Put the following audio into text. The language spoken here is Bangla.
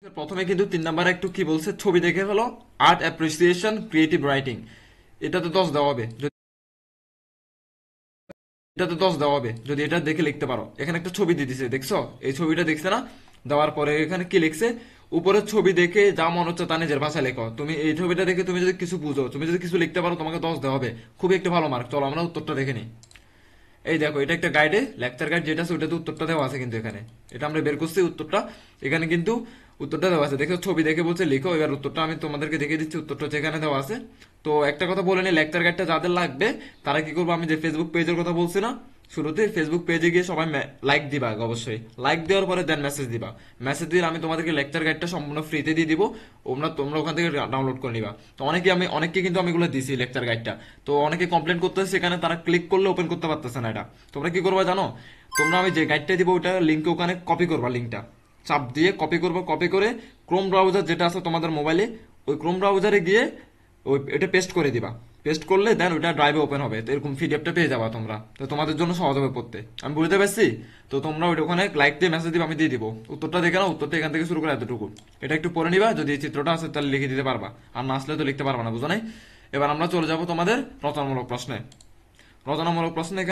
প্রথমে কিন্তু 3 নাম্বারে একটু কি বলছে, ছবি দেখে ফেলো, আর্ট অ্যাপ্রিসিয়েশন ক্রিয়েটিভ রাইটিং, এটাতে 10 দেওয়া হবে। এটাতে 10 দেওয়া হবে যদি এটা দেখে লিখতে পারো। এখানে একটা ছবি দিয়ে দিছে, দেখছো? এই ছবিটা দেখছে না? দেওয়ার পরে এখানে কি লিখছে, উপরের ছবি দেখে যা মনে হচ্ছে তা নিজের ভাষায় লেখো। তুমি এই ছবিটা দেখে তুমি যদি কিছু বুঝো, তুমি যদি কিছু লিখতে পারো, তোমাকে 10 দেওয়া হবে। খুবই একটা ভালো মার্ক। চলো আমরা উত্তরটা দেখে নিই। এই দেখো, এটা একটা গাইডে, লেকচার গাইড যেটা আছে ওটাতে উত্তরটা দেওয়া আছে কিন্তু এখানে। এটা আমরা বের করছি উত্তরটা। এখানে কিন্তু উত্তরটা দেওয়া আছে, দেখো ছবি দেখে বলছে লিখো। এবার উত্তরটা আমি তোমাদেরকে দেখে দিচ্ছি, উত্তরটা হচ্ছে এখানে দেওয়া আছে। তো একটা কথা বলে নি, লেকচার গাইডটা যাদের লাগবে তারা কি করবো, আমি যে ফেসবুক পেজের কথা বলছি না শুরুতে, ফেসবুক পেজে গিয়ে সবাই লাইক দিবা আগে অবশ্যই। লাইক দেওয়ার পরে দেন মেসেজ দিবা। মেসেজ দিলে আমি তোমাদেরকে লেকচার গাইডটা সম্পূর্ণ ফ্রিতে দিয়ে দিব। তোমরা তোমরা ওখান থেকে ডাউনলোড করে নিবা। তো অনেককে কিন্তু আমি এগুলো দিছি লেকচার গাইডটা। তো অনেকে কমপ্লেন করতেছে, সেখানে তারা ক্লিক করলে ওপেন করতে পারতেছে না এটা। তোমরা কি করবা জানো? তোমরা আমি যে গাইডটা দিব ওটা লিঙ্কে ওখানে কপি করবা, লিঙ্কটা চাপ দিয়ে কপি করবো। কপি করে ক্রোম ব্রাউজার যেটা আছে তোমাদের মোবাইলে, ওই ক্রোম ব্রাউজারে গিয়ে ওই এটা পেস্ট করে দিবা। পেস্ট করলে দেন ওইটা ড্রাইভে ওপেন হবে। তো এরকম পিডিএফটা পেয়ে যাবা তোমরা। তো তোমাদের জন্য সহজ হবে পড়তে, আমি বুঝতে পারছি। তো তোমরা ওইটা ওখানে লাইক দিয়ে মেসেজ দিবা, আমি দিয়ে দিব। উত্তরটা দেখে নাও, উত্তরটা এখান থেকে শুরু করে এতটুকু। এটা একটু পড়ে নিবা, যদি এই চিত্রটা আছে তাহলে লিখে দিতে পারবা, আর না আসলে তো লিখতে পারবা না, বুঝো নাই? এবার আমরা চলে যাব তোমাদের রচনামূলক প্রশ্নে। রচনামূলক প্রশ্নে